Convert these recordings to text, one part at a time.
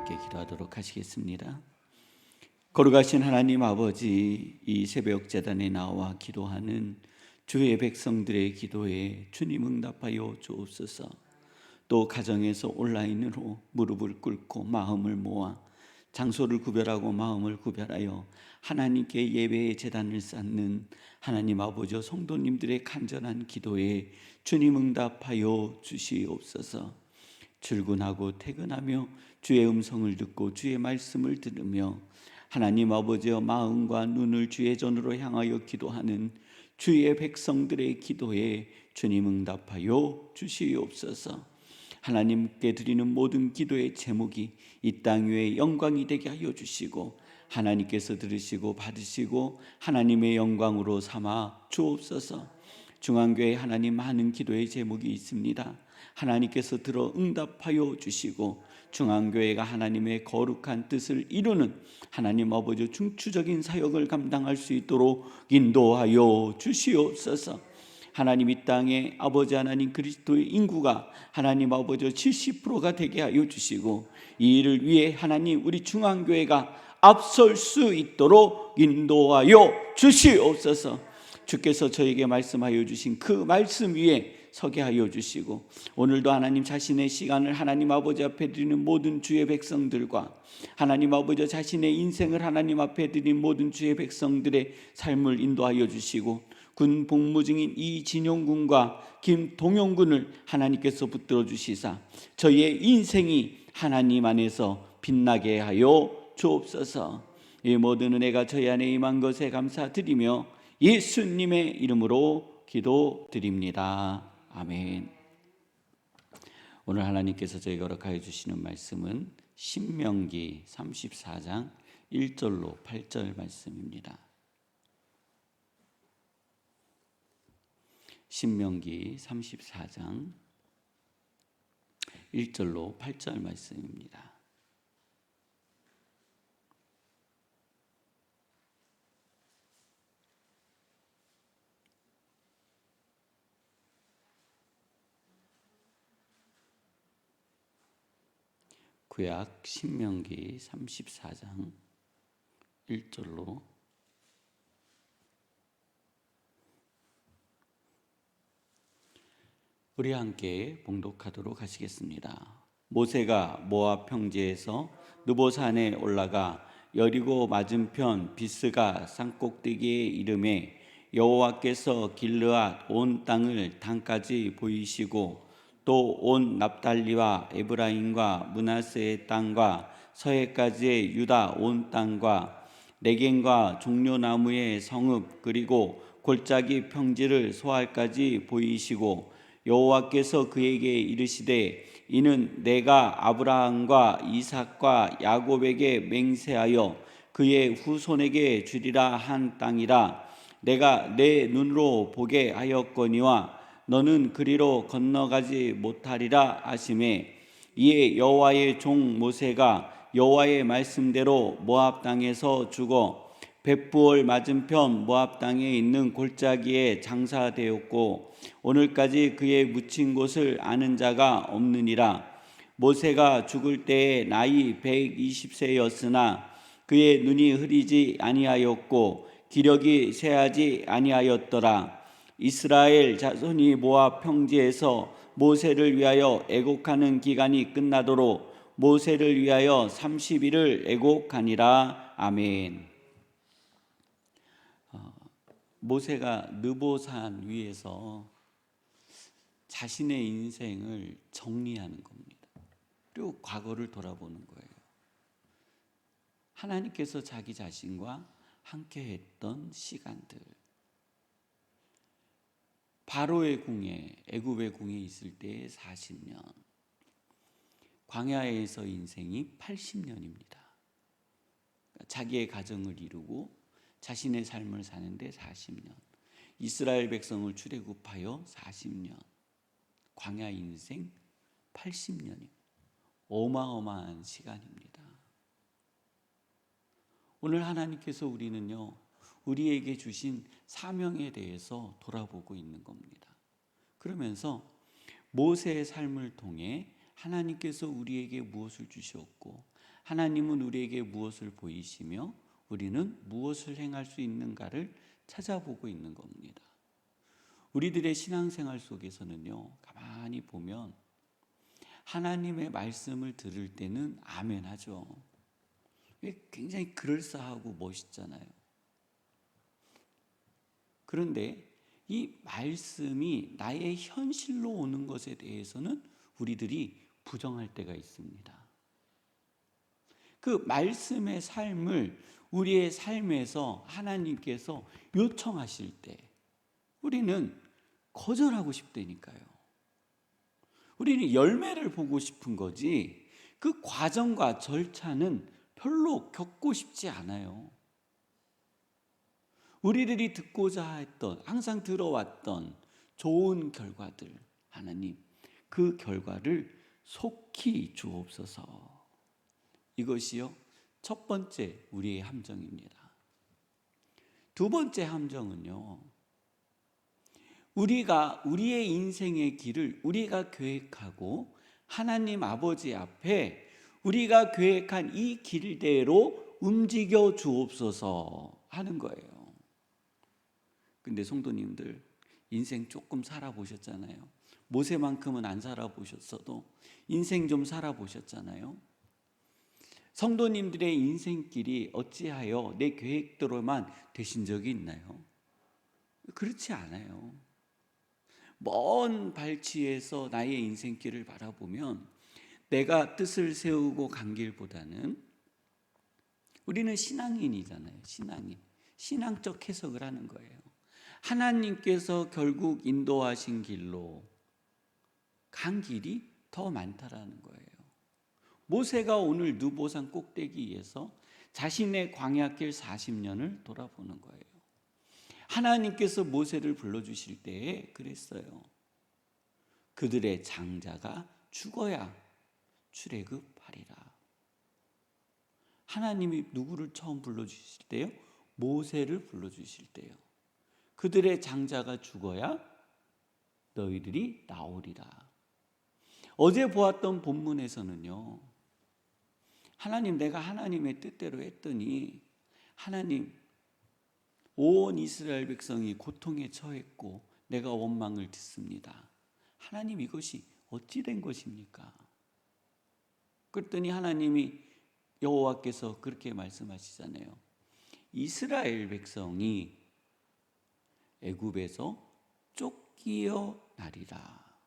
함께 기도하도록 하시겠습니다. 거룩하신 하나님 아버지, 이 새벽 제단에 나와 기도하는 주의 백성들의 기도에 주님 응답하여 주옵소서. 또 가정에서 온라인으로 무릎을 꿇고 마음을 모아 장소를 구별하고 마음을 구별하여 하나님께 예배의 제단을 쌓는 하나님 아버지 성도님들의 간절한 기도에 주님 응답하여 주시옵소서. 출근하고 퇴근하며 주의 음성을 듣고 주의 말씀을 들으며 하나님 아버지의 마음과 눈을 주의 전으로 향하여 기도하는 주의 백성들의 기도에 주님 응답하여 주시옵소서. 하나님께 드리는 모든 기도의 제목이 이 땅 위에 영광이 되게 하여 주시고 하나님께서 들으시고 받으시고 하나님의 영광으로 삼아 주옵소서. 중앙교회 하나님 많은 기도의 제목이 있습니다. 하나님께서 들어 응답하여 주시고 중앙교회가 하나님의 거룩한 뜻을 이루는 하나님 아버지 중추적인 사역을 감당할 수 있도록 인도하여 주시옵소서. 하나님 이 땅에 아버지 하나님 그리스도의 인구가 하나님 아버지 70%가 되게 하여 주시고 이 일을 위해 하나님 우리 중앙교회가 앞설 수 있도록 인도하여 주시옵소서. 주께서 저에게 말씀하여 주신 그 말씀 위에 서게 하여 주시고 오늘도 하나님 자신의 시간을 하나님 아버지 앞에 드리는 모든 주의 백성들과 하나님 아버지 자신의 인생을 하나님 앞에 드린 모든 주의 백성들의 삶을 인도하여 주시고 군 복무 중인 이진용 군과 김동용 군을 하나님께서 붙들어 주시사 저희의 인생이 하나님 안에서 빛나게 하여 주옵소서. 이 모든 은혜가 저희 안에 임한 것에 감사드리며 예수님의 이름으로 기도드립니다. 아멘. 오늘 하나님께서 저희가 허락하여 주시는 말씀은 신명기 34장 1절로 8절 말씀입니다. 신명기 34장 1절로 8절 말씀입니다. 구약 신명기 34장 1절로 우리 함께 봉독하도록 하시겠습니다. 모세가 모압 평지에서 느보산에 올라가 여리고 맞은편 비스가 산꼭대기에 이름에 여호와께서 길르앗 온 땅을 단까지 보이시고 또 온 납달리와 에브라임과 므낫세의 땅과 서해까지의 유다 온 땅과 레겐과 종려나무의 성읍 그리고 골짜기 평지를 소알까지 보이시고 여호와께서 그에게 이르시되 이는 내가 아브라함과 이삭과 야곱에게 맹세하여 그의 후손에게 주리라 한 땅이라. 내가 내 눈으로 보게 하였거니와 너는 그리로 건너가지 못하리라 하시매 이에 여호와의 종 모세가 여호와의 말씀대로 모압 땅에서 죽어 벳부올 맞은편 모압 땅에 있는 골짜기에 장사되었고 오늘까지 그의 묻힌 곳을 아는 자가 없느니라. 모세가 죽을 때에 나이 120세였으나 그의 눈이 흐리지 아니하였고 기력이 쇠하지 아니하였더라. 이스라엘 자손이 모압 평지에서 모세를 위하여 애곡하는 기간이 끝나도록 모세를 위하여 30일을 애곡하니라. 아멘. 모세가 느보산 위에서 자신의 인생을 정리하는 겁니다. 그리고 과거를 돌아보는 거예요. 하나님께서 자기 자신과 함께 했던 시간들, 바로의 궁에 애굽의 궁에 있을 때의 40년, 광야에서 인생이 80년입니다. 자기의 가정을 이루고 자신의 삶을 사는데 40년, 이스라엘 백성을 출애굽하여 40년, 광야 인생 80년입니다. 어마어마한 시간입니다. 오늘 하나님께서 우리에게 주신 사명에 대해서 돌아보고 있는 겁니다. 그러면서 모세의 삶을 통해 하나님께서 우리에게 무엇을 주셨고 하나님은 우리에게 무엇을 보이시며 우리는 무엇을 행할 수 있는가를 찾아보고 있는 겁니다. 우리들의 신앙생활 속에서는요, 가만히 보면 하나님의 말씀을 들을 때는 아멘 하죠. 굉장히 그럴싸하고 멋있잖아요. 그런데 이 말씀이 나의 현실로 오는 것에 대해서는 우리들이 부정할 때가 있습니다. 그 말씀의 삶을 우리의 삶에서 하나님께서 요청하실 때 우리는 거절하고 싶다니까요. 우리는 열매를 보고 싶은 거지 그 과정과 절차는 별로 겪고 싶지 않아요. 우리들이 듣고자 했던, 항상 들어왔던 좋은 결과들, 하나님 그 결과를 속히 주옵소서. 이것이요, 첫 번째 우리의 함정입니다. 두 번째 함정은요, 우리가 우리의 인생의 길을 우리가 계획하고 하나님 아버지 앞에 우리가 계획한 이 길대로 움직여 주옵소서 하는 거예요. 근데 성도님들, 인생 조금 살아보셨잖아요. 모세만큼은 안 살아보셨어도 인생 좀 살아보셨잖아요. 성도님들의 인생길이 어찌하여 내 계획대로만 되신 적이 있나요? 그렇지 않아요. 먼 발치에서 나의 인생길을 바라보면 내가 뜻을 세우고 간 길보다는, 우리는 신앙인이잖아요. 신앙인. 신앙적 해석을 하는 거예요. 하나님께서 결국 인도하신 길로 간 길이 더 많다라는 거예요. 모세가 오늘 느보산 꼭대기에서 자신의 광야길 40년을 돌아보는 거예요. 하나님께서 모세를 불러주실 때에 그랬어요. 그들의 장자가 죽어야 출애굽하리라. 하나님이 누구를 처음 불러주실 때요? 모세를 불러주실 때요. 그들의 장자가 죽어야 너희들이 나오리라. 어제 보았던 본문에서는요, 하나님, 내가 하나님의 뜻대로 했더니 하나님, 온 이스라엘 백성이 고통에 처했고 내가 원망을 듣습니다. 하나님, 이것이 어찌 된 것입니까? 그랬더니 하나님이, 여호와께서 그렇게 말씀하시잖아요. 이스라엘 백성이 애굽에서 쫓기어 나리라.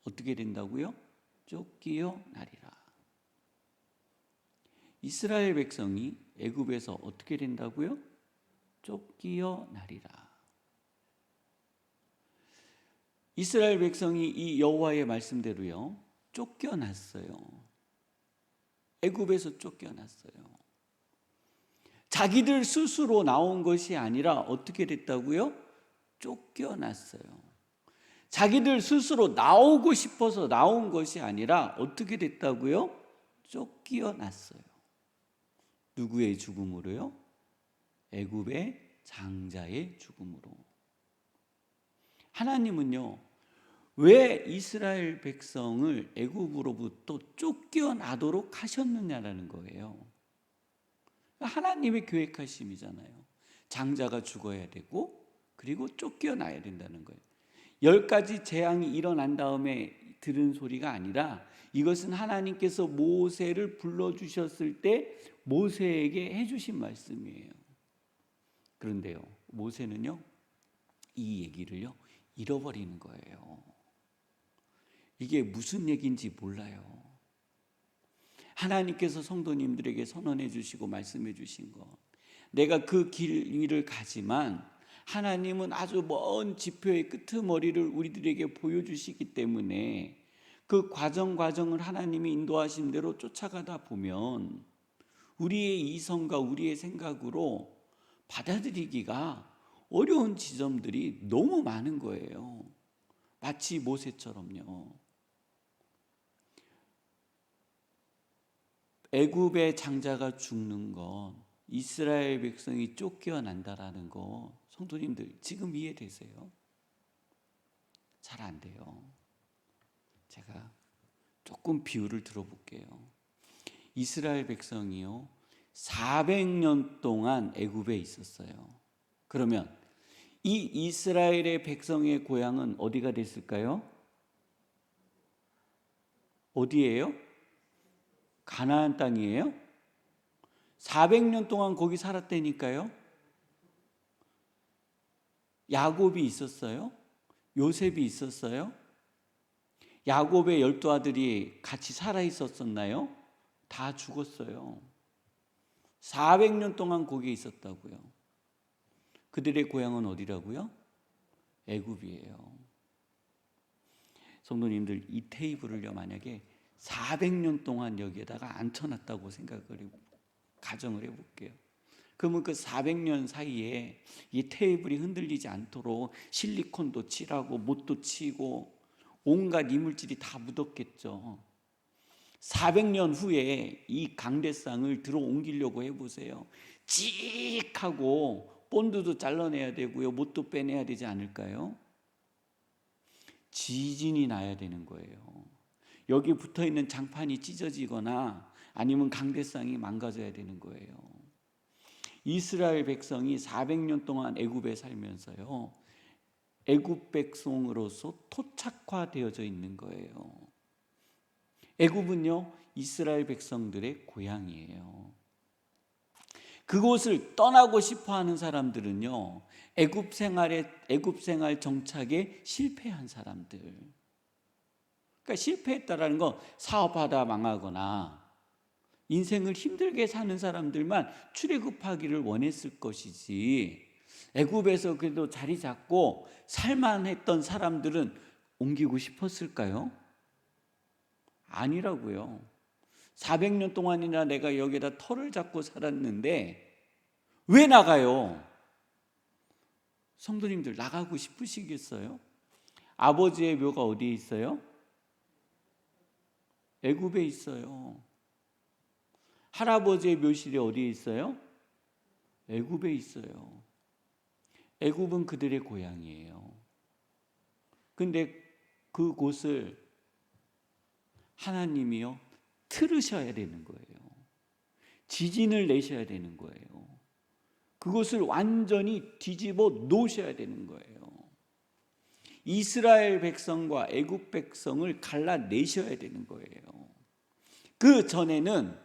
어떻게 된다고요? 쫓기어 나리라. 이스라엘 백성이 애굽에서 어떻게 된다고요? 쫓기어 나리라. 이스라엘 백성이 이 여호와의 말씀대로요, 쫓겨났어요. 애굽에서 쫓겨났어요. 자기들 스스로 나온 것이 아니라 어떻게 됐다고요? 쫓겨났어요. 자기들 스스로 나오고 싶어서 나온 것이 아니라 어떻게 됐다고요? 쫓겨났어요. 누구의 죽음으로요? 애굽의 장자의 죽음으로. 하나님은요, 왜 이스라엘 백성을 애굽으로부터 쫓겨나도록 하셨느냐라는 거예요. 하나님의 계획하심이잖아요. 장자가 죽어야 되고 그리고 쫓겨나야 된다는 거예요. 10가지 재앙이 일어난 다음에 들은 소리가 아니라 이것은 하나님께서 모세를 불러주셨을 때 모세에게 해주신 말씀이에요. 그런데요, 모세는요, 이 얘기를요 잃어버리는 거예요. 이게 무슨 얘기인지 몰라요. 하나님께서 성도님들에게 선언해 주시고 말씀해 주신 것, 내가 그 길 위를 가지만 하나님은 아주 먼 지표의 끄트머리를 우리들에게 보여주시기 때문에 그 과정을 하나님이 인도하신 대로 쫓아가다 보면 우리의 이성과 우리의 생각으로 받아들이기가 어려운 지점들이 너무 많은 거예요. 마치 모세처럼요. 애굽의 장자가 죽는 것, 이스라엘 백성이 쫓겨난다라는 거, 성도님들 지금 이해되세요? 잘 안 돼요. 제가 조금 비유를 들어볼게요. 이스라엘 백성이요 400년 동안 애굽에 있었어요. 그러면 이 이스라엘의 백성의 고향은 어디가 됐을까요? 어디예요? 가나안 땅이에요? 400년 동안 거기 살았다니까요. 야곱이 있었어요? 요셉이 있었어요? 야곱의 12아들이 같이 살아 있었었나요? 다 죽었어요. 400년 동안 거기에 있었다고요. 그들의 고향은 어디라고요? 애굽이에요. 성도님들, 이 테이블을요 만약에 400년 동안 여기에다가 앉혀놨다고 가정을 해볼게요. 그러면 그 400년 사이에 이 테이블이 흔들리지 않도록 실리콘도 칠하고 못도 치고 온갖 이물질이 다 묻었겠죠. 400년 후에 이 강대상을 들어 옮기려고 해보세요. 찍하고 본드도 잘라내야 되고요, 못도 빼내야 되지 않을까요? 지진이 나야 되는 거예요. 여기 붙어있는 장판이 찢어지거나 아니면 강대상이 망가져야 되는 거예요. 이스라엘 백성이 400년 동안 애굽에 살면서요 애굽 백성으로서 토착화되어져 있는 거예요. 애굽은요 이스라엘 백성들의 고향이에요. 그곳을 떠나고 싶어하는 사람들은요 애굽 생활 정착에 실패한 사람들. 그러니까 실패했다라는 건 사업하다 망하거나 인생을 힘들게 사는 사람들만 출애굽하기를 원했을 것이지, 애굽에서 그래도 자리 잡고 살만했던 사람들은 옮기고 싶었을까요? 아니라고요. 400년 동안이나 내가 여기다 터를 잡고 살았는데 왜 나가요? 성도님들 나가고 싶으시겠어요? 아버지의 묘가 어디에 있어요? 애굽에 있어요. 할아버지의 묘실이 어디에 있어요? 애굽에 있어요. 애굽은 그들의 고향이에요. 근데 그곳을 하나님이요 틀으셔야 되는 거예요. 지진을 내셔야 되는 거예요. 그것을 완전히 뒤집어 놓으셔야 되는 거예요. 이스라엘 백성과 애굽 백성을 갈라내셔야 되는 거예요. 그 전에는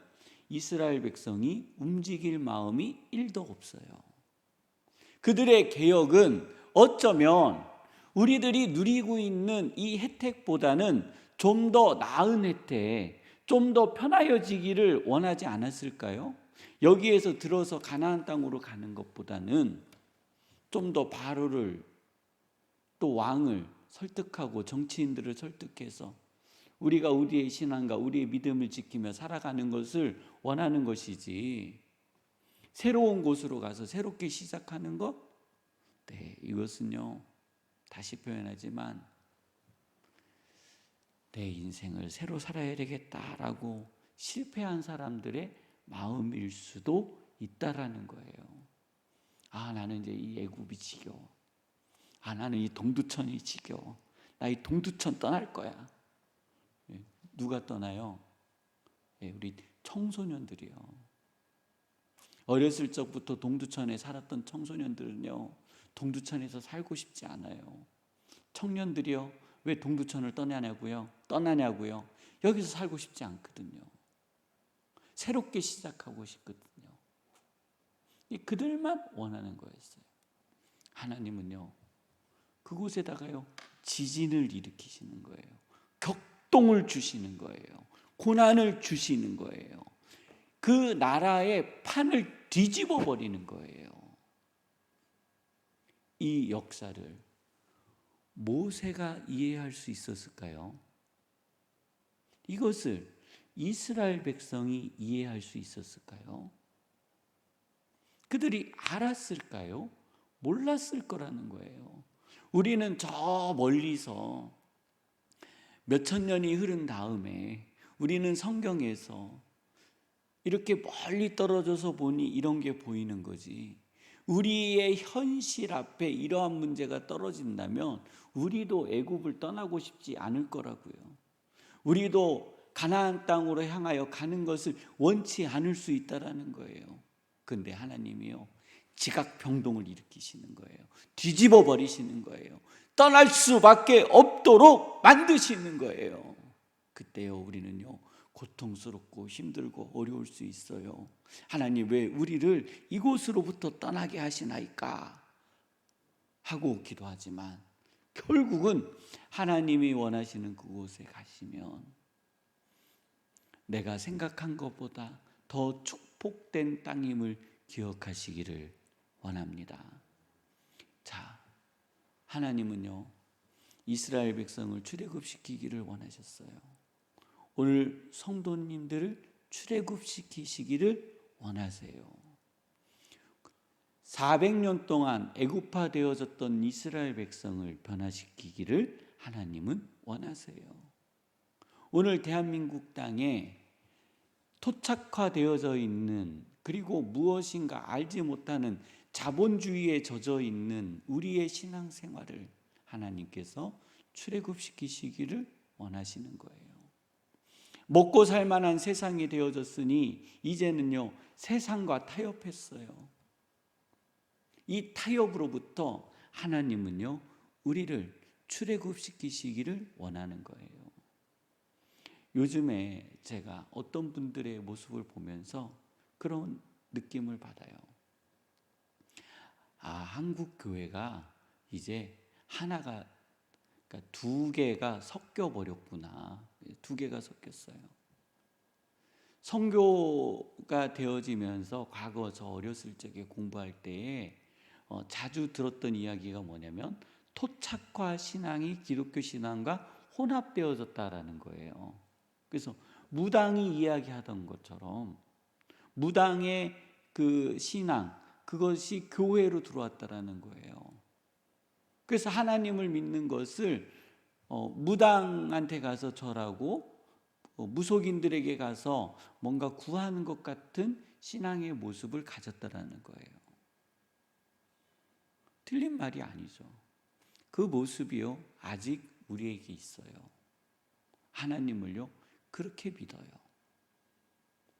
이스라엘 백성이 움직일 마음이 1도 없어요. 그들의 개혁은 어쩌면 우리들이 누리고 있는 이 혜택보다는 좀 더 나은 혜택, 좀 더 편하여지기를 원하지 않았을까요? 여기에서 들어서 가나안 땅으로 가는 것보다는 좀 더 바로를 또 왕을 설득하고 정치인들을 설득해서 우리가 우리의 신앙과 우리의 믿음을 지키며 살아가는 것을 원하는 것이지, 새로운 곳으로 가서 새롭게 시작하는 것? 네, 이것은요 다시 표현하지만 내 인생을 새로 살아야 되겠다라고 실패한 사람들의 마음일 수도 있다라는 거예요. 아, 나는 이제 이 애굽이 지겨워. 아, 나는 이 동두천이 지겨워. 나 이 동두천 떠날 거야. 누가 떠나요? 우리 청소년들이요. 어렸을 적부터 동두천에 살았던 청소년들은요 동두천에서 살고 싶지 않아요. 청년들이요 왜 동두천을 떠나냐고요? 여기서 살고 싶지 않거든요. 새롭게 시작하고 싶거든요. 그들만 원하는 거였어요. 하나님은요 그곳에다가요 지진을 일으키시는 거예요. 격동을 주시는 거예요. 고난을 주시는 거예요. 그 나라의 판을 뒤집어 버리는 거예요. 이 역사를 모세가 이해할 수 있었을까요? 이것을 이스라엘 백성이 이해할 수 있었을까요? 그들이 알았을까요? 몰랐을 거라는 거예요. 우리는 저 멀리서 몇천 년이 흐른 다음에 우리는 성경에서 이렇게 멀리 떨어져서 보니 이런 게 보이는 거지, 우리의 현실 앞에 이러한 문제가 떨어진다면 우리도 애굽을 떠나고 싶지 않을 거라고요. 우리도 가나안 땅으로 향하여 가는 것을 원치 않을 수 있다라는 거예요. 그런데 하나님이요, 지각 변동을 일으키시는 거예요. 뒤집어 버리시는 거예요. 떠날 수밖에 없도록 만드시는 거예요. 그때요, 우리는요, 고통스럽고 힘들고 어려울 수 있어요. 하나님, 왜 우리를 이곳으로부터 떠나게 하시나이까 하고 기도하지만 결국은 하나님이 원하시는 그곳에 가시면 내가 생각한 것보다 더 축복된 땅임을 기억하시기를 원합니다. 자, 하나님은요, 이스라엘 백성을 출애굽시키기를 원하셨어요. 오늘 성도님들을 출애굽시키시기를 원하세요. 400년 동안 애굽화 되어졌던 이스라엘 백성을 변화시키기를 하나님은 원하세요. 오늘 대한민국 땅에 토착화되어져 있는, 그리고 무엇인가 알지 못하는 자본주의에 젖어 있는 우리의 신앙생활을 하나님께서 출애굽시키시기를 원하시는 거예요. 먹고 살 만한 세상이 되어졌으니 이제는요, 세상과 타협했어요. 이 타협으로부터 하나님은요, 우리를 출애굽시키시기를 원하는 거예요. 요즘에 제가 어떤 분들의 모습을 보면서 그런 느낌을 받아요. 한국 교회가 이제 하나가, 그러니까 두 개가 섞여 버렸구나. 두 개가 섞였어요. 선교가 되어지면서 과거 저 어렸을 적에 공부할 때에 자주 들었던 이야기가 뭐냐면 토착화 신앙이 기독교 신앙과 혼합되어졌다라는 거예요. 그래서 무당이 이야기하던 것처럼 무당의 그 신앙, 그것이 교회로 들어왔다라는 거예요. 그래서 하나님을 믿는 것을 무당한테 가서 절하고 무속인들에게 가서 뭔가 구하는 것 같은 신앙의 모습을 가졌다라는 거예요. 틀린 말이 아니죠. 그 모습이요, 아직 우리에게 있어요. 하나님을요, 그렇게 믿어요.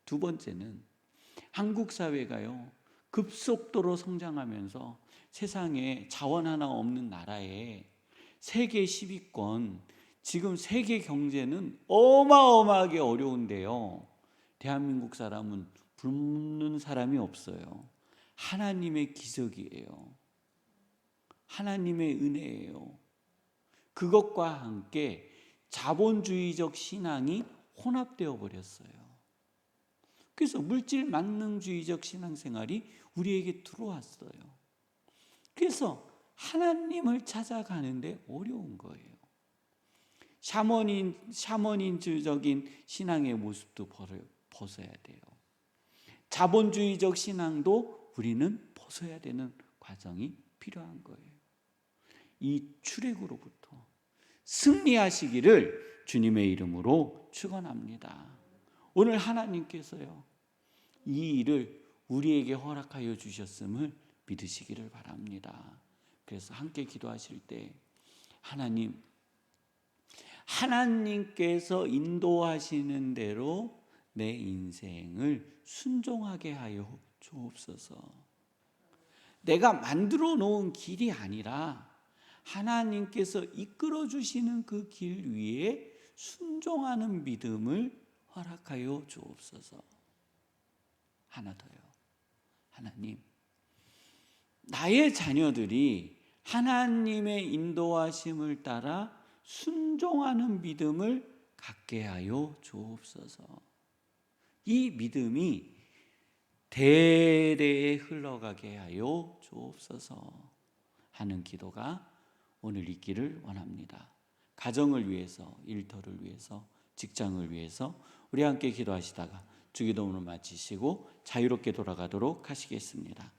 두 번째는 한국 사회가요, 급속도로 성장하면서 세상에 자원 하나 없는 나라에 세계 10위권, 지금 세계 경제는 어마어마하게 어려운데요, 대한민국 사람은 굶는 사람이 없어요. 하나님의 기적이에요. 하나님의 은혜예요. 그것과 함께 자본주의적 신앙이 혼합되어 버렸어요. 그래서 물질 만능주의적 신앙생활이 우리에게 들어왔어요. 그래서 하나님을 찾아가는데 어려운 거예요. 샤머니즘적인 신앙의 모습도 벗어야 돼요. 자본주의적 신앙도 우리는 벗어야 되는 과정이 필요한 거예요. 이 출애굽으로부터 승리하시기를 주님의 이름으로 축원합니다. 오늘 하나님께서요, 이 일을 우리에게 허락하여 주셨음을 믿으시기를 바랍니다. 그래서 함께 기도하실 때 하나님께서 인도하시는 대로 내 인생을 순종하게 하여 주옵소서. 내가 만들어 놓은 길이 아니라 하나님께서 이끌어 주시는 그 길 위에 순종하는 믿음을 허락하여 주옵소서. 하나 더요. 하나님, 나의 자녀들이 하나님의 인도하심을 따라 순종하는 믿음을 갖게 하여 주옵소서. 이 믿음이 대대에 흘러가게 하여 주옵소서 하는 기도가 오늘 있기를 원합니다. 가정을 위해서, 일터를 위해서, 직장을 위해서 우리 함께 기도하시다가 주기도문을 마치시고 자유롭게 돌아가도록 하시겠습니다.